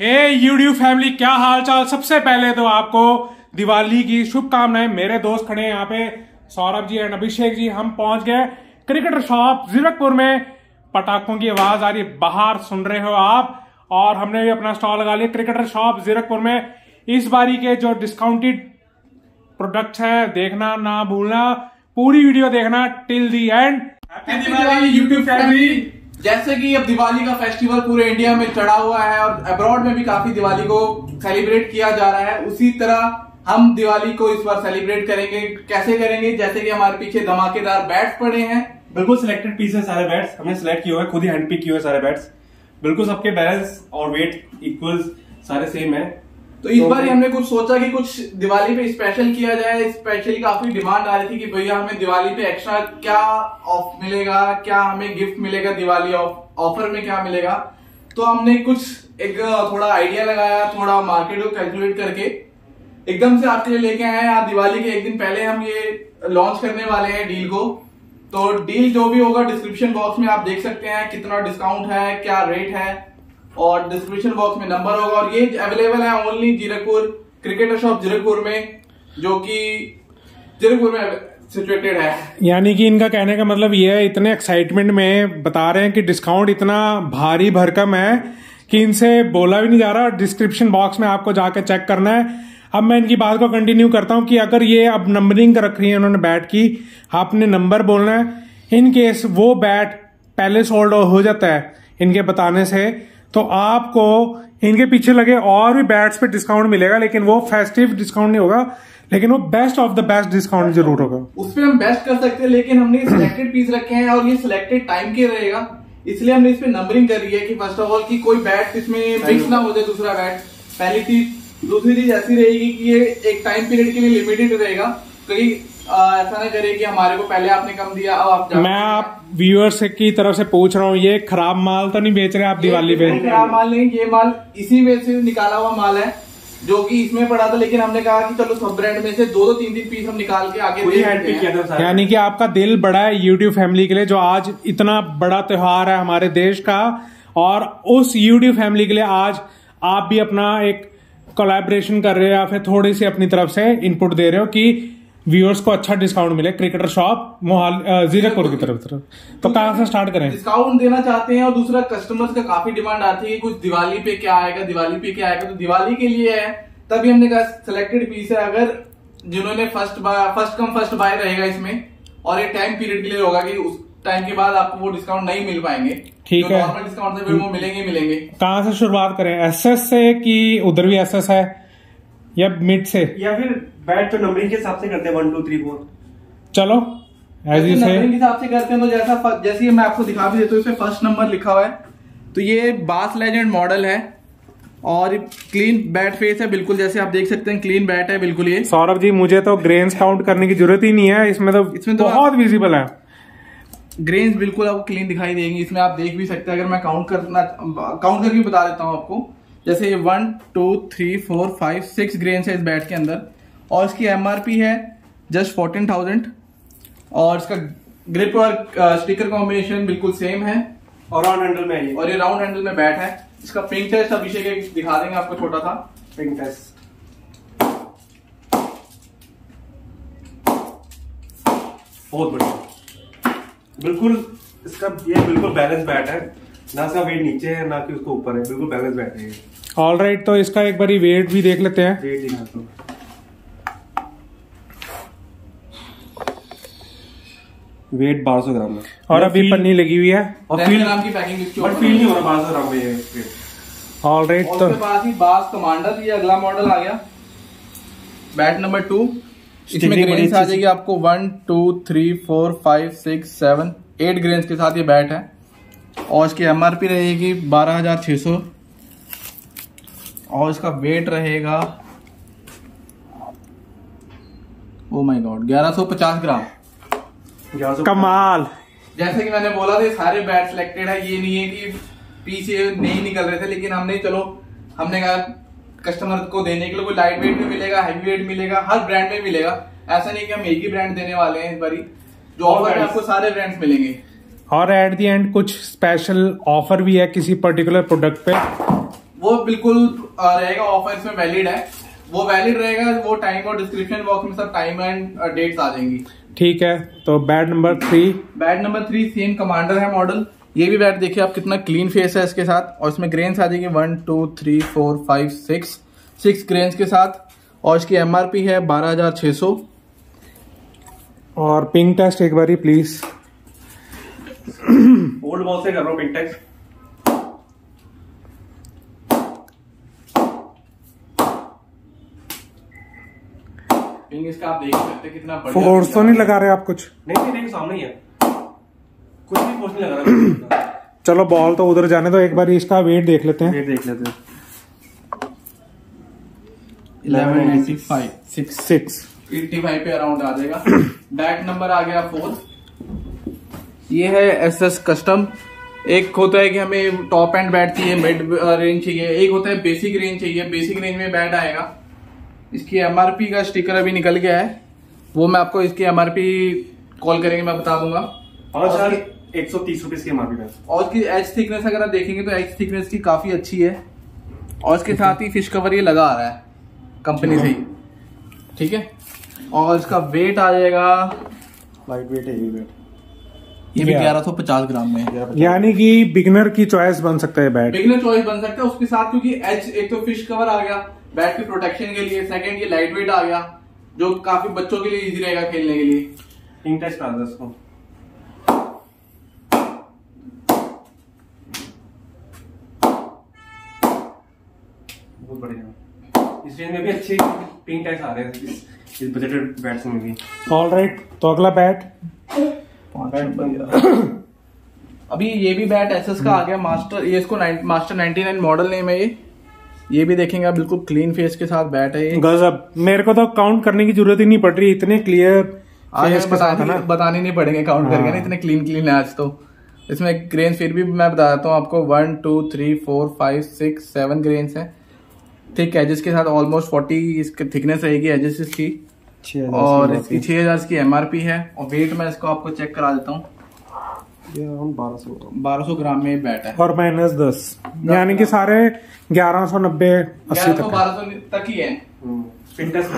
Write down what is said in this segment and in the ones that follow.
हे YouTube family, क्या हाल चाल। सबसे पहले तो आपको दिवाली की शुभकामनाएं। मेरे दोस्त खड़े हैं यहाँ पे, सौरभ जी एंड अभिषेक जी। हम पहुंच गए क्रिकेटर शॉप जीरकपुर में। पटाखों की आवाज आ रही है, बाहर सुन रहे हो आप। और हमने भी अपना स्टॉल लगा लिया क्रिकेटर शॉप जीरकपुर में। इस बारी के जो डिस्काउंटेड प्रोडक्ट्स है देखना ना भूलना, पूरी वीडियो देखना till the and. Happy Diwali YouTube family. जैसे कि अब दिवाली का फेस्टिवल पूरे इंडिया में चढ़ा हुआ है और अब्रॉड में भी काफी दिवाली को सेलिब्रेट किया जा रहा है, उसी तरह हम दिवाली को इस बार सेलिब्रेट करेंगे। कैसे करेंगे? जैसे कि हमारे पीछे धमाकेदार बैट्स पड़े हैं, बिल्कुल सिलेक्टेड पीस है सारे बैट्स। हमने सिलेक्ट किए हुए, खुद ही हैंड पिक किए हुए सारे बैट्स। बिल्कुल सबके बैलेंस और वेट इक्वल, सारे सेम है। तो इस बार हमने कुछ सोचा कि कुछ दिवाली पे स्पेशल किया जाए। स्पेशली काफी डिमांड आ रही थी कि भैया हमें दिवाली पे एक्स्ट्रा क्या ऑफ मिलेगा, क्या हमें गिफ्ट मिलेगा, दिवाली ऑफर में क्या मिलेगा। तो हमने कुछ एक थोड़ा आइडिया लगाया, थोड़ा मार्केट को कैलकुलेट करके एकदम से आपके लिए लेके आए हैं। दिवाली के एक दिन पहले हम ये लॉन्च करने वाले हैं डील को। तो डील जो भी होगा डिस्क्रिप्शन बॉक्स में आप देख सकते हैं, कितना डिस्काउंट है, क्या रेट है, और डिस्क्रिप्शन बॉक्स में नंबर होगा। और ये अवेलेबल है only Zirakpur cricketer shop Zirakpur में, जो कि जीरकपुर में सिचुएटेड है। यानी कि इनका कहने का मतलब ये है, इतने एक्साइटमेंट में बता रहे हैं कि डिस्काउंट इतना भारी भरकम है कि इनसे बोला भी नहीं जा रहा। डिस्क्रिप्शन बॉक्स में आपको जाकर चेक करना है। अब मैं इनकी बात को कंटिन्यू करता हूं कि अगर ये अब नंबरिंग रख रही है उन्होंने बैट की, आपने नंबर बोलना है। इन केस वो बैट पहले सोल्ड हो जाता है इनके बताने से, तो आपको इनके पीछे लगे और भी बैट्स पे डिस्काउंट मिलेगा, लेकिन वो फेस्टिव डिस्काउंट नहीं होगा, लेकिन वो best of the best discount जरूर होगा। उस पर हम बेस्ट कर सकते हैं, लेकिन हमने सिलेक्टेड पीस रखे हैं और ये सिलेक्टेड टाइम के रहेगा, इसलिए हमने इस पे नंबरिंग कर रही है कि फर्स्ट ऑफ ऑल कि कोई बैट इसमें मिक्स ना हो जाए दूसरा बैट, पहली चीज। दूसरी चीज ऐसी रहेगी कि ये एक टाइम पीरियड के लिए लिमिटेड रहेगा, कहीं ऐसा ना करे कि हमारे को पहले आपने कम दिया अब आप। मैं आप व्यूअर्स की तरफ से पूछ रहा हूँ, ये खराब माल तो नहीं बेच रहे आप दिवाली पे? खराब माल नहीं, ये माल इसी में से निकाला हुआ माल है जो कि इसमें पड़ा था, लेकिन हमने कहा कि चलो सब ब्रांड में से दो तीन पीस हम निकाल के आगे हैंड पिक किया था। यानी कि आपका दिल बड़ा है यूट्यूब फैमिली के लिए, जो आज इतना बड़ा त्योहार है हमारे देश का, और उस यूट्यूब फैमिली के लिए आज आप भी अपना एक कोलैबोरेशन कर रहे हो या फिर थोड़ी सी अपनी तरफ से इनपुट दे रहे हो कि व्यूअर्स को अच्छा डिस्काउंट मिले क्रिकेटर शॉप जीरकपुर की तरफ। तो कहां से स्टार्ट करें? डिस्काउंट देना चाहते हैं, और दूसरा कस्टमर्स का काफी डिमांड आती है कि कुछ दिवाली पे क्या आएगा, दिवाली पे क्या आएगा। तो दिवाली के लिए है, तभी हमने कहा सिलेक्टेड पीस है। अगर जिन्होंने फर्स्ट कम फर्स्ट बाय रहेगा इसमें, और ये टाइम पीरियड के लिए होगा कि उस टाइम के बाद आपको वो डिस्काउंट नहीं मिल पाएंगे। ठीक है, नॉर्मल डिस्काउंट से फिर वो मिलेंगे। कहां से शुरुआत करें? एसएस से कि उधर भी एसएस है, या मिड से, या फिर बैट तो नंबरिंग के हिसाब से करते हैं 1 2 3 4? चलो एज यू से नंबरिंग के हिसाब से करते हैं। तो जैसे मैं आपको दिखा भी देता हूँ, इसमें फर्स्ट नंबर लिखा हुआ है। तो ये बास लेजेंड मॉडल है और क्लीन बैट फेस है, बिल्कुल जैसे आप देख सकते हैं क्लीन बैट है बिल्कुल। ये सौरभ जी, मुझे तो ग्रेन्स काउंट करने की जरूरत ही नहीं है, इसमें तो बहुत विजिबल है। ग्रेन्स बिल्कुल आपको क्लीन दिखाई देंगे, इसमें आप देख भी सकते हैं। अगर मैं काउंट करके बता देता हूँ आपको, जैसे 1 2 3 4 5 6 ग्रेन्स है इस बैट के अंदर, और इसकी एमआरपी है जस्ट 14,000, और इसका ग्रिप और स्टिकर कॉम्बिनेशन बिल्कुल सेम है, और राउंड हैंडल में है और ये राउंड हैंडल में बैट है। इसका पिंक टेस्ट अभिषेक दिखा देंगे आपको, छोटा था पिंक टेस्ट। बहुत बढ़िया, बिल्कुल इसका ये बिल्कुल बैलेंस बैट है, ना इसका वेट नीचे है ना कि उसको ऊपर है, बिल्कुल बैलेंस बैट है। ऑल राइट, तो इसका एक बारी वेट भी देख लेते हैं। वेट दिखाता हूँ, वेट 1200 ग्राम है, और अभी पन्नी लगी हुई है, और फील नाम की पैकिंग बट फील नहीं हो रहा 1200 ग्राम में ये वेट। ऑल राइट, तो उसके बाद ही बास कमांडर, ये अगला मॉडल आ गया, बैट नंबर 2। इसमें ग्रेन्स आ जाएगी आपको 1 2 3 4 5 6 7 8 ग्रेन्स के साथ ये बैट है, और इसकी एमआरपी रहेगी 12,600, और इसका वेट रहेगा ओ माय गॉड 1150 ग्राम। कमाल। जैसे कि मैंने बोला था सारे बैट सिलेक्टेड है, ये नहीं है कि पीछे नहीं निकल रहे थे, लेकिन हमने कहा कस्टमर को देने के लिए कोई लाइट वेट में मिलेगा, हैवी वेट मिलेगा, हर ब्रांड में मिलेगा। ऐसा नहीं कि हम एक ही ब्रांड देने वाले हैं इस बारी, जो ऑफर है आपको सारे ब्रांड्स मिलेंगे। और एट द एंड कुछ स्पेशल ऑफर भी है किसी पर्टिकुलर प्रोडक्ट पे, वो बिल्कुल रहेगा, ऑफर इसमें वैलिड है, वो वैलिड रहेगा। वो टाइम और डिस्क्रिप्शन बॉक्स में सब टाइम एंड डेट्स आ जाएंगी। ठीक है, तो bat number 3। Bat number 3 same commander है मॉडल। ये भी बैट देखिए आप कितना क्लीन फेस है इसके साथ, और इसमें ग्रेन्स आ जाएंगे 1 2 3 4 5 6 ग्रेन्स के साथ, और इसकी MRP है 12,600। और पिंग टेस्ट एक बारी प्लीज। ओल्ड बॉल से कर रहा हूँ पिंग टेस्ट। पिंग इसका आप देख सकते हैं कितना बढ़िया। फोर्स तो नहीं लगा रहे आप कुछ? नहीं, सामने ही है, कुछ भी फोर्स नहीं लगा रहा। चलो बॉल तो उधर जाने दो, एक बार इसका वेट देख लेते हैं। वेट देख लेते हैं। 1185 पे अराउंड आ जाएगा। बैट नंबर आ गया 4। ये है SS कस्टम। एक होता है कि हमें टॉप एंड बैट चाहिए, मिड रेंज चाहिए, एक होता है बेसिक रेंज चाहिए। बेसिक रेंज में बैट आएगा। इसकी MRP का स्टिकर अभी निकल गया है, वो मैं आपको इसकी MRP कॉल करेंगे मैं बता दूंगा। और सर 130 रुपीज की MRP है। और इसकी एज थिकनेस अगर आप देखेंगे तो एज थिकनेस की काफी अच्छी है, और इसके साथ ही फिश कवर ये लगा आ रहा है कंपनी से ही, ठीक है। और इसका वेट आ जाएगा, लाइट वेट है ये वेट, ये भी 1150 ग्राम में है। यानी कि बिगनर की चॉइस बन सकता है बैट, बिगनर चॉइस बन सकता है उसके साथ, क्योंकि एज एक तो फिश कवर आ गया बैट के प्रोटेक्शन के लिए, सेकंड ये लाइट वेट आ गया जो काफी बच्चों के लिए इजी रहेगा खेलने के लिए। पिंग टेस्ट करा दो इसको। बहुत बढ़िया, इस रेंज में भी अच्छे पिंग टेस्ट आ रहे हैं इस बजटेड बैट्स में भी। ऑलराइट, तो अगला बैट। अभी ये भी बैट SS का आ गया मास्टर, ये इसको मास्टर 99 मॉडल नेम है ये भी देखेंगे आप, बिल्कुल क्लीन फेस के साथ बैट है ये। गजब, मेरे को तो काउंट करने की जरूरत ही नहीं पड़ रही, इतने क्लियर फेस के साथ है ना। बताने नहीं पड़ेंगे काउंट करके ना, इतने क्लीन है आज तो। इसमें ग्रेन्स फिर भी मैं बता देता हूँ आपको, 1 2 3 4 5 6 7 ग्रेन्स है। थिक एजेस के साथ ऑलमोस्ट 40 इसकी थिकनेस रहेगी एजेस इसकी, और इसकी 6000 की MRP है। और वेट मैं इसको आपको चेक करा देता हूँ, 1200 ग्राम में बैट है, और -10, यानी कि सारे 1190 80 तक 1200 तक ही है। पिंग टेस्ट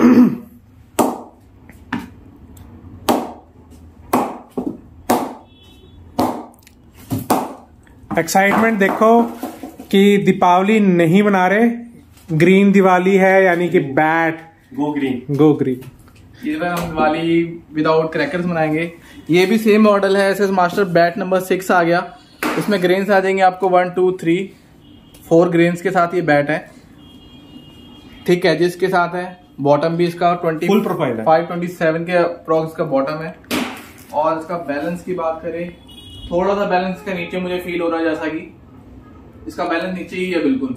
एक्साइटमेंट देखो कि दीपावली नहीं बना रहे, ग्रीन दिवाली है, यानी कि बैट गो ग्रीन। इस बार हम दिवाली विदाउट क्रैकर्स मनाएंगे। ये भी सेम मॉडल है SS मास्टर, बैट नंबर 6 आ गया। इसमें ग्रेन्स आ जाएंगे आपको 1 2 3 4 ग्रेन्स के साथ ये बैट है, थिक एजेस के साथ है। बॉटम भी इसका 20 फुल प्रोफाइल है, 527 के अप्रॉक्स का बॉटम है। और इसका बैलेंस की बात करें, थोड़ा सा बैलेंस का नीचे मुझे फील हो रहा है, जैसा कि इसका बैलेंस नीचे ही है बिल्कुल।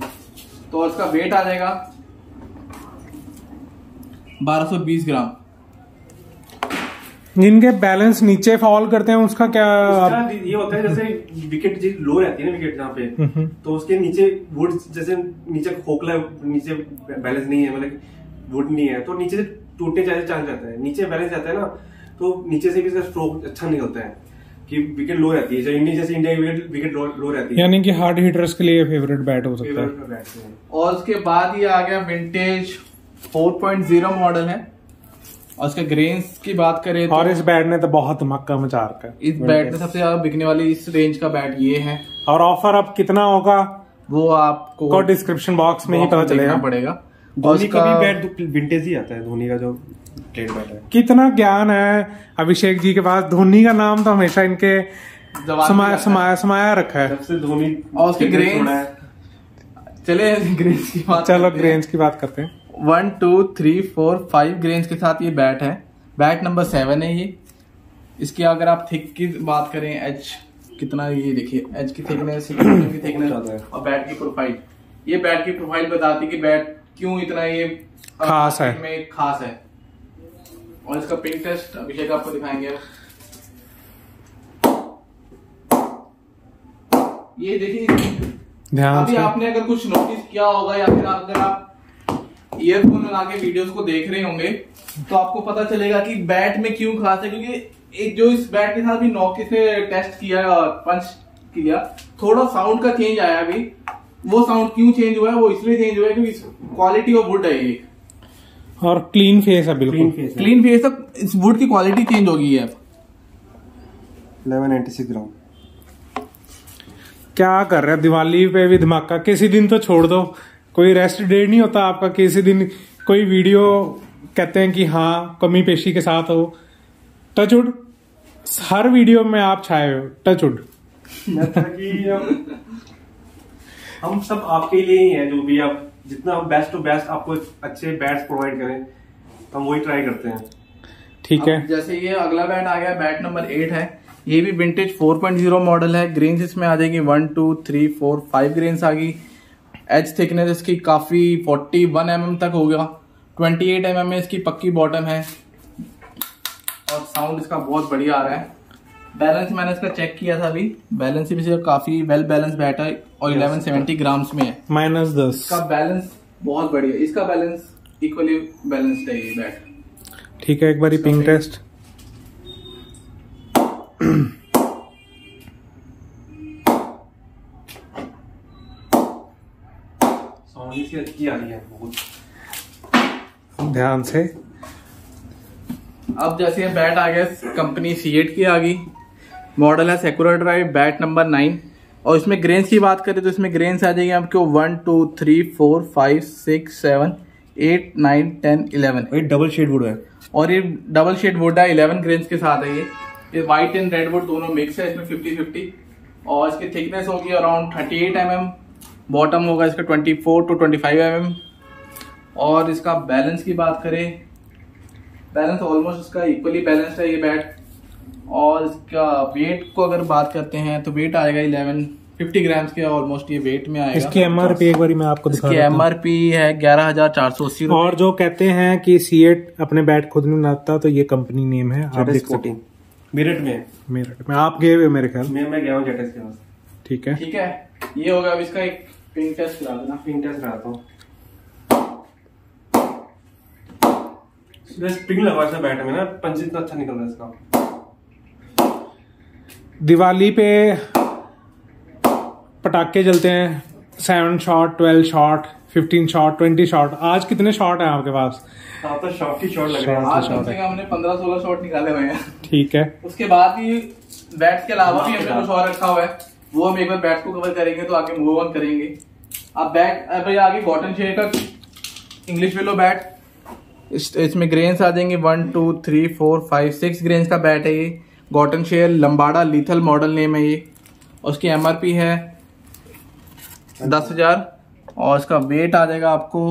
तो इसका वेट आ जाएगा 1220 ग्राम। जिनके बैलेंस नीचे फॉल करते हैं उसका क्या? ये होता है जैसे विकेट लो रहती है ना, विकेट जहाँ पे, तो उसके नीचे वुड जैसे नीचे खोखला, नीचे बैलेंस नहीं है, मतलब वुड नहीं है, तो नीचे से टूटने जैसे चांस रहता है। नीचे बैलेंस रहता है ना, तो नीचे से भी इसका स्ट्रोक अच्छा निकलता है कि विकेट लो रहती है, जैसे इंडिया की विकेट लो रहती है, यानी कि हार्ड हिटर्स के लिए फेवरेट बैट हो सकता है। और उसके बाद ये आ गया विंटेज 4.0 मॉडल है। और उसके ग्रेन्स की बात करें तो, और इस बैट ने तो बहुत धमाका मचा रखा है। इस बैट में सबसे ज्यादा बिकने वाली इस रेंज का बैट ये है। और ऑफर अब कितना होगा वो आपको डिस्क्रिप्शन बॉक्स में ही पता चलेगा पड़ेगा। धोनी का भी बैट विंटेज ही आता है, धोनी का जो प्लेट बैट है। कितना ज्ञान है अभिषेक जी के पास, धोनी का नाम तो हमेशा इनके समाया रखा है। सबसे धोनी। और उसके ग्रेन्स, चले ग्रेन्स की बात, चलो ग्रेन्स की बात करते हैं। 1 2 3 4 5 ग्रेन्स के साथ ये बैट है। बैट नंबर 7 है ये। इसकी अगर आप थिक की बात करें, एज कितना, ये देखिए एज की थिकनेस और बैट की प्रोफाइल, ये बैट की प्रोफाइल बताती है कि बैट क्यों इतना ये खास है और इसका पिंग टेस्ट अभिषेक आपको दिखाएंगे। ये देखिए, ध्यान अभी से आपने अगर कुछ नोटिस किया होगा, या फिर अगर आप ईयरफोन लगा के वीडियोस को देख रहे होंगे, तो आपको पता चलेगा कि बैट में क्यों खास है। क्योंकि एक जो इस बैट के साथ भी नॉकी से टेस्ट किया और पंच किया, थोड़ा साउंड का चेंज आया अभी, वो साउंड क्यों चेंज हुआ है, वो इसलिए चेंज हुआ है क्योंकि क्वालिटी ऑफ वुड है ये, और क्लीन फेस है, बिल्कुल क्लीन फेस है। इस वुड की क्वालिटी चेंज हो गई है। 1196 ग्राम। क्या कर रहे हैं दिवाली पे भी धमाका? किसी दिन तो छोड़ दो, कोई रेस्ट डे नहीं होता आपका? किसी दिन कोई वीडियो कहते हैं कि हाँ कमी पेशी के साथ हो, टचवुड हर वीडियो में आप छाए हो, टचवुड। हम सब आपके लिए ही हैं, जो भी आप जितना हम बेस्ट टू बेस्ट आपको अच्छे बैट्स प्रोवाइड करें, हम वही ट्राई करते हैं। ठीक है, जैसे ये अगला बैट आ गया, बैट नंबर 8 है। ये भी विंटेज 4.0 मॉडल है। ग्रेन्स इसमें आ जाएगी 1 2 3 4 5 ग्रेन्स आ गई। एज थिकनेस इसकी काफी 41 mm तक होगा। 28 mm में इसकी पक्की बॉटम है और साउंड इसका बहुत बढ़िया आ रहा है। बैलेंस मैंने इसका चेक किया था अभी, बैलेंस भी इसका काफी वेल बैलेंस बैट है और 1170 ग्राम्स में है, -10। इसका बैलेंस बहुत बढ़िया, इसका बैलेंस इक्वली बैलेंस्ड है ये बैट। ठीक है, एक बारी पिंग टेस्ट। साउंड इसकी अच्छी आ रही है बहुत, ध्यान से। अब जैसे ये बैट आ गया कंपनी सीएट की आ गई, मॉडल है सेक्यूरा ड्राइव, बैट नंबर 9। और इसमें ग्रेन्स की बात करें तो इसमें ग्रेन्स आ जाएगी आपको 1 2 3 4 5 6 7 8 9 10 11। ये डबल शेड वुड है और ये डबल शेड वुड है, 11 ग्रेन्स के साथ है ये व्हाइट एंड रेड वुड दोनों मिक्स है इसमें 50-50। और इसकी थिकनेस होगी अराउंड 38 mm, बॉटम होगा इसका 24 to 25 mm। और इसका बैलेंस की बात करें, बैलेंस ऑलमोस्ट इसका इक्वली बैलेंस्ड है ये बैट। और इसका वेट को अगर बात करते हैं तो वेट आएगा 1150 ग्राम्स के ऑलमोस्ट ये वेट में आएगा। इसकी एमआरपी एक बारी मैं आपको दिखा इसकी एमआरपी है 11,480 और जो कहते हैं कि सीएट अपने बैट खुद नहीं बनाता, तो ये कंपनी नेम है, आप देख सकते हैं। मेरठ में, मेरठ में आप गए हुए मेरे ख्याल। मैं गया हूँ जेटस के पास। ठीक है, ठीक है, ये होगा। अब इसका एक पिंग टेस्ट करा देना। पिंग टेस्ट कराता हूँ। स्प्रिंग लगा इसका बैट में ना, पंच इतना अच्छा निकल रहा है इसका। दिवाली पे पटाखे जलते हैं, 7 शॉट 12 शॉट 15 शॉट 20 शॉट। आज कितने शॉट हैं आपके पास? आप तो शॉट की शॉट लग रहे हैं। आज कम से कम हमने 15-16 शॉट निकाले हुए हैं। ठीक है, उसके बाद भी बैट्स के अलावा भी हमने कुछ और रखा हुआ है, वो हम एक बार बैट्स को कवर करेंगे तो आगे मूव ऑन करेंगे। अब बैट भाई आगे गॉटन शेयर का इंग्लिश विलो बैट, इसमें ग्रेन्स आ जाएंगे 1 2 3 4 5 6 ग्रेन्स का बैट है ये। गॉटन शेयर लंबाड़ा लीथल मॉडल नेम है ये। उसकी एमआरपी है 10,000 और इसका वेट आ जाएगा आपको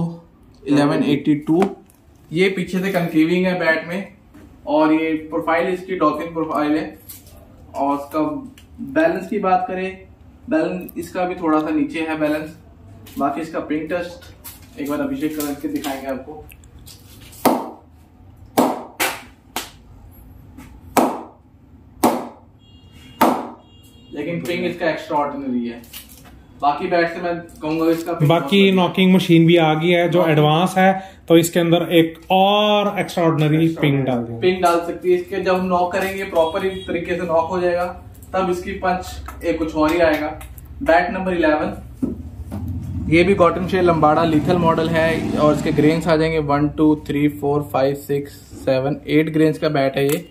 1182। ये पीछे से कंकीविंग है बैट में और ये प्रोफाइल इसकी डॉल्फिन प्रोफाइल है। और इसका बैलेंस की बात करें, बैलेंस इसका भी थोड़ा सा नीचे है बैलेंस। बाकी इसका पिंग टेस्ट एक बार अभिषेक करके दिखाएंगे आपको। लेकिन पिंग इसका एक्स्ट्रा ऑर्डिनरी है। बाकी बैट से मैं कहूंगा इसका बाकी नॉकिंग मशीन भी आ गई है जो एडवांस है, तो इसके अंदर एक और एक्स्ट्रा ऑर्डिनरी पिंग डाल सकती है। इसके जब नॉक करेंगे प्रॉपर तरीके से नॉक हो जाएगा, तब इसकी पंच एक कुछ और ही आएगा। बैट नंबर 11, ये भी कॉटन शेल लंबाड़ा लीथल मॉडल है और इसके ग्रेन्स आ जाएंगे 1 2 3 4 5 6 7 8 ग्रेन्स का बैट है ये।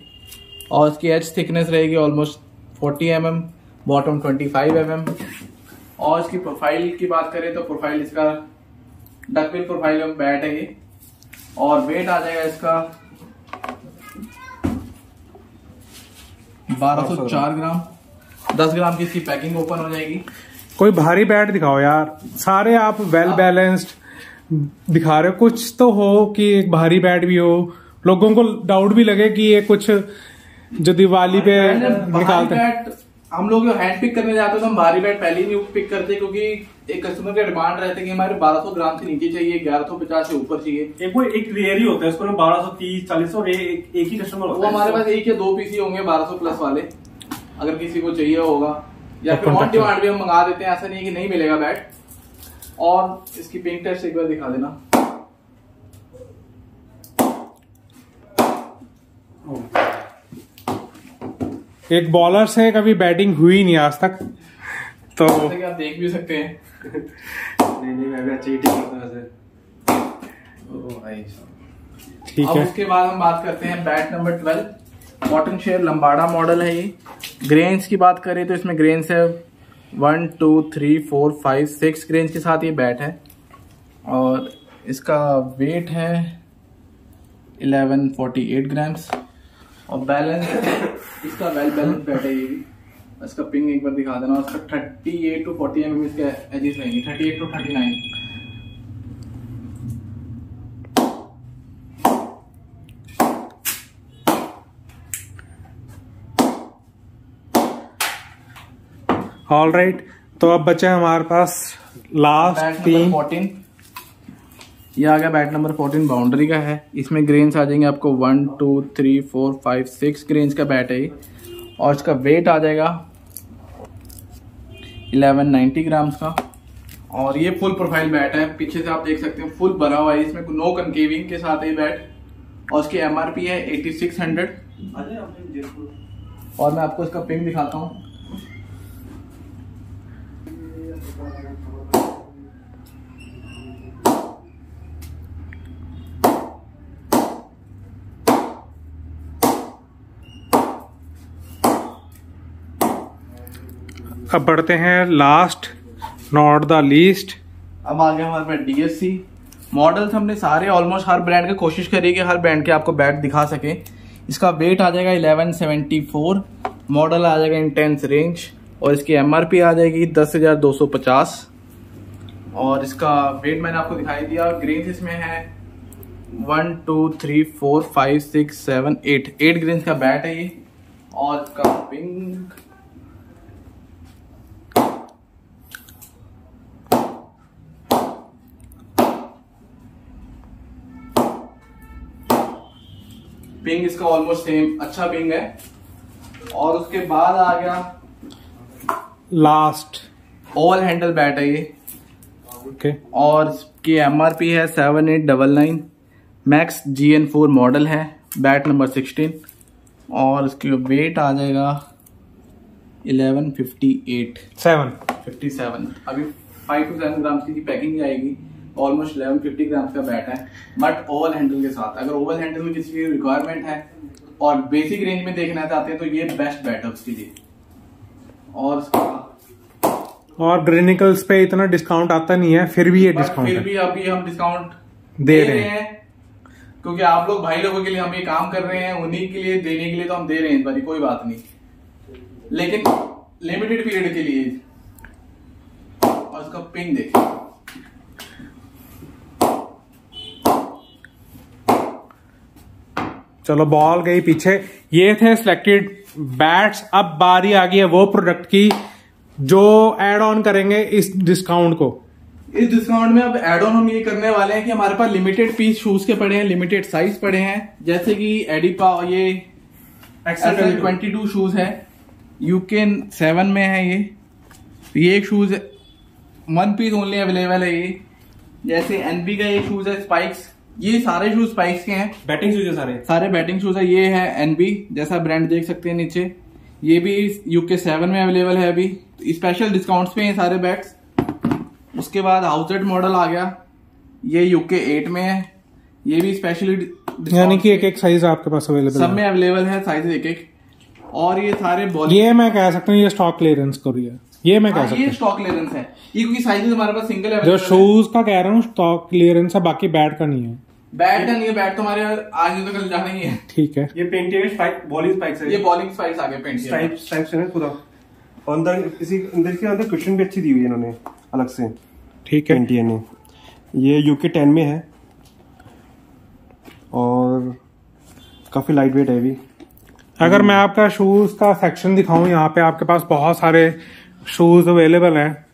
और इसकी एज थिकनेस रहेगी ऑलमोस्ट 40 mm, बॉटम 25 mm। और इसकी प्रोफाइल की बात करें तो प्रोफाइल इसका डकबिल प्रोफाइल में बैट है ये। और वेट आ जाएगा इसका 1204 ग्राम। 10 ग्राम की इसकी पैकिंग ओपन हो जाएगी। कोई भारी बैट दिखाओ यार, सारे आप वेल बैलेंस्ड दिखा रहे हो, कुछ तो हो कि एक भारी बैट भी हो, लोगों को डाउट भी लगे कि ये कुछ जो दिवाली पे निकालते हैं। हम लोग हैंड पिक करने जाते हैं तो हम भारी बैट पहले ही नहीं पिक करते, क्योंकि एक कस्टमर का डिमांड रहता है कि हमारे 1200 ग्राम से नीचे चाहिए, 1150 से ऊपर चाहिए। एक रेयर ही होता है, उसको 1230 40 और एक ही कस्टमर होता है। वो हमारे पास एक या दो पीस ही होंगे 1200 प्लस वाले, अगर किसी को चाहिए होगा, या फिर ऑन डिमांड भी हम मंगा देते हैं। ऐसा नहीं है कि नहीं मिलेगा बैट। और इसकी पिंक टेस्ट एक बार दिखा देना। एक बॉलर से कभी बैटिंग हुई नहीं आज तक, तो जैसे कि आप देख भी सकते हैं नहीं मैं भी अच्छा ही ठीक करता वैसे। ठीक अब है। उसके बाद हम बात करते हैं बैट नंबर 12 कॉटन शेयर लंबाड़ा मॉडल है ये। ग्रेन्स की बात करें तो इसमें ग्रेन्स है 1 2 3 4 5 6 ग्रेन्स के साथ ये बैट है और इसका वेट है 1148 ग्राम्स और बैलेंस इसका वेल बैलेंस बैट है ये भी। इसका पिंग एक बार दिखा देना। उसका 38 to 40 mm इसके एजेस रहेंगे, 38 to 39। ऑल राइट, तो अब बचे हमारे पास लास्ट बैट तीन। नंबर 14 ये आ गया। बैट नंबर 14 बाउंड्री का है। इसमें ग्रेन्स आ जाएंगे आपको 1 2 3 4 5 6 ग्रेन्स का बैट है ये और इसका वेट आ जाएगा 1190 ग्राम्स का और ये फुल प्रोफाइल बैट है। पीछे से आप देख सकते हैं फुल भरा हुआ है, इसमें नो कनकेविंग के साथ है ये बैट और इसकी MRP है 8600 और मैं आपको इसका पिंग दिखाता हूँ। अब बढ़ते हैं लास्ट नॉट द लीस्ट। अब आ गया हमारे पास DSC मॉडल्स। हमने सारे ऑलमोस्ट हर ब्रांड की कोशिश करी कि हर ब्रांड के आपको बैट दिखा सके। इसका वेट आ जाएगा 1174, मॉडल आ जाएगा इंटेंस रेंज और इसकी MRP आ जाएगी 10,250 और इसका वेट मैंने आपको दिखाई दिया। ग्रेन्स इसमें है 1 2 3 4 5 6 7 8 ग्रेन्स का बैट है ये और इसका पिंग पिंग इसका ऑलमोस्ट सेम अच्छा पिंग है और उसके बाद आ गया लास्ट ओवल हैंडल बैट है ये ओके और इसकी MRP है 7899। मैक्स GN4 मॉडल है, बैट नंबर 16 और इसकी वेट आ जाएगा 1157। अभी 5 to 7 ग्राम की पैकिंग आएगी। ऑलमोस्ट 1150 ग्राम का बैट है बट ओवल हैंडल के साथ। अगर ओवल हैंडल में किसी की रिक्वायरमेंट है और बेसिक रेंज में देखना चाहते हैं तो ये बेस्ट बैट है उसके लिए। और ग्रेनिकल्स पे इतना डिस्काउंट आता नहीं है, फिर भी ये डिस्काउंट फिर है। भी अभी हम डिस्काउंट दे रहे हैं क्योंकि आप लोग भाई लोगों के लिए हम ये काम कर रहे हैं, उन्हीं के लिए देने के लिए तो हम दे रहे हैं इस बारी, कोई बात नहीं, लेकिन लिमिटेड पीरियड के लिए। और इसका पिंग देखिए, चलो बॉल गई पीछे। ये थे सिलेक्टेड बैट्स। अब बारी आ गई है वो प्रोडक्ट की जो ऐड ऑन करेंगे इस डिस्काउंट को। इस डिस्काउंट में अब एड ऑन हम ये करने वाले हैं कि हमारे पास लिमिटेड पीस शूज के पड़े हैं, लिमिटेड साइज पड़े हैं, जैसे कि एडिपा ये XL22 शूज है, UK 7 में है ये एक शूज 1 पीस ओनली अवेलेबल है ये। जैसे NB का एक शूज है स्पाइक्स, ये सारे शूज स्पाइक्स के हैं, बैटिंग शूज है सारे बैटिंग शूज है। ये है NB जैसा ब्रांड देख सकते हैं नीचे, ये भी UK 7 में अवेलेबल है अभी, स्पेशल डिस्काउंट्स पे हैं सारे बैट्स। उसके बाद हाउसरेट मॉडल आ गया, ये UK 8 में है, ये भी स्पेशली यानी कि एक साइज आपके पास अवेलेबल सब में अवेलेबल है, साइज एक। और ये सारे बॉलिंग, ये मैं कह सकता हूँ ये स्टॉक क्लियरेंस कर रही है, ये मैं कह सकता ये हूँ स्टॉक क्लियरेंस है ये, क्योंकि साइजेस हमारे पास सिंगल जो अवेलेबल शूज का कह रहा हूँ स्टॉक क्लियरेंस है, बाकी बैट का नहीं है। बैट का नहीं है, बैट तो हमारे आज नहीं तो कल जाना ही है। ठीक है, ये पेंटेड स्पाइक बॉलिंग स्पाइक्स है, ये बॉलिंग स्पाइक्स आ गए पेंट स्ट्राइप्स है पूरा। और अंदर इसी अंदर के अंदर कुशन भी अच्छी दी हुई है इन्होंने अलग से, ठीक है। पेंटियन ने। ये UK 10 में है और काफी लाइट वेट है भी। अगर मैं आपका शूज का सेक्शन दिखाऊं, यहाँ पे आपके पास बहुत सारे शूज अवेलेबल हैं।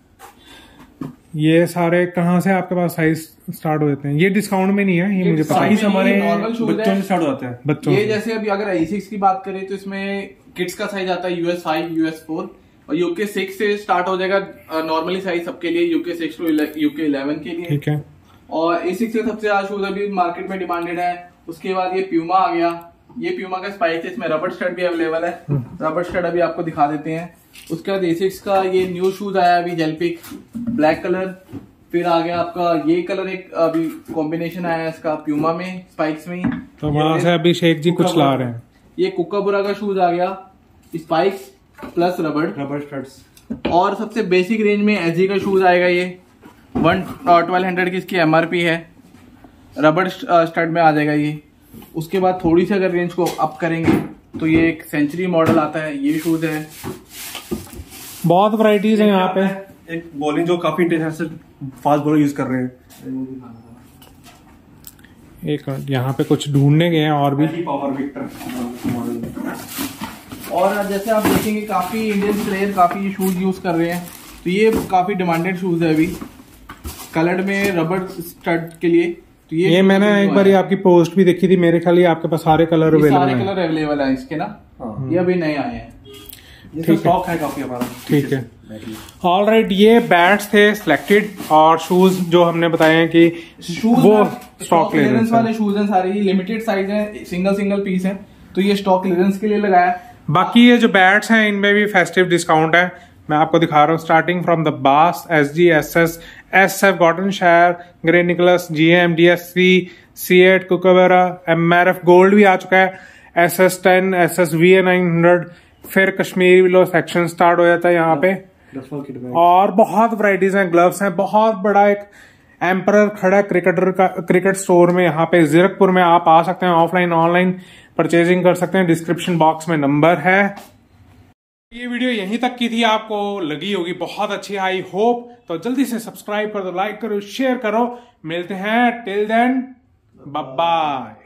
ये सारे कहाँ से आपके पास साइज स्टार्ट हो जाते हैं? ये डिस्काउंट में नहीं है, ये मुझे पता है। साइज हमारे नॉर्मल शूज बच्चों है, से स्टार्ट होता है। बच्चों ये से। जैसे अभी अगर A6 की बात करें तो इसमें किड्स का साइज आता है US 5, US 4 और UK 6 से स्टार्ट हो जाएगा नॉर्मली साइज सबके लिए, UK 6 टू UK 11 के लिए। ठीक है। और A6 से सबसे ज्यादा शूज अभी मार्केट में डिमांडेड है। उसके बाद ये प्यूमा आ गया, ये प्यूमा का स्पाइक है, इसमें रबर स्टड भी अवेलेबल है। रबर स्टड अभी आपको दिखा देते हैं, उसके बाद एसिक्स का ये न्यू शूज आया अभी जेलपिक ब्लैक कलर। फिर आ गया आपका ये कलर, एक अभी कॉम्बिनेशन आया है इसका प्यूमा में स्पाइक्स में ही। तो वहां से अभिषेक जी कुछ ला रहे हैं। ये कुकाबुरा का शूज आ गया, स्पाइक्स प्लस रबड़ स्टड्स। और सबसे बेसिक रेंज में एसजी का शूज आएगा, ये 1200 की इसकी एमआरपी है, रबड़ स्टड में आ जाएगा ये। उसके बाद थोड़ी सी अगर रेंज को अप करेंगे तो ये एक सेंचुरी मॉडल आता है, ये शूज है। बहुत वैरायटीज है यहाँ पे। एक बॉलिंग जो काफी इंटेंस फास्ट बॉलर यूज कर रहे हैं। एक यहाँ पे कुछ ढूंढने गए हैं और भी पावर विक्टर मॉडल। और जैसे आप देखेंगे काफी इंडियन प्लेयर काफी शूज यूज कर रहे हैं, तो ये काफी डिमांडेड शूज है अभी कलर्ड में रबड़ स्टड के लिए। तो ये मैंने एक बार आपकी पोस्ट भी देखी थी, मेरे ख्याल आपके पास सारे कलर अवेलेबल है इसके ना। ये अभी नए आए हैं, ये स्टॉक है काफी हमारा। ठीक है, ऑल राइट। ये बैट्स थे सिलेक्टेड और शूज जो हमने बताए हैं कि वो स्टॉक क्लियरेंस वाले शूज हैं सारे। ये लिमिटेड साइज है, सिंगल पीस है, तो ये स्टॉक क्लियरेंस के लिए लगाया। बाकी ये जो बैट्स हैं इनमें भी फेस्टिव डिस्काउंट है, मैं आपको दिखा रहा हूँ। Starting from the BAS, SG, SS, SF, Gordon shire, Gray Nicolls, GM, DSC, C8, Kookaburra, MRF gold भी आ चुका है, SS10, SS VA900, फिर कश्मीरी विलो सेक्शन स्टार्ट हो जाता है यहाँ पे। और बहुत वैरायटीज हैं, ग्लव्स हैं, बहुत बड़ा एक एम्परर खड़ा क्रिकेटर का क्रिकेट स्टोर में यहाँ पे जीरकपुर में आप आ सकते हैं। ऑफलाइन ऑनलाइन परचेजिंग कर सकते हैं, डिस्क्रिप्शन बॉक्स में नंबर है। ये वीडियो यहीं तक की थी, आपको लगी होगी बहुत अच्छी, आई होप। तो जल्दी से सब्सक्राइब कर दो, लाइक करो, शेयर करो। मिलते हैं, टिल देन बाय बाय।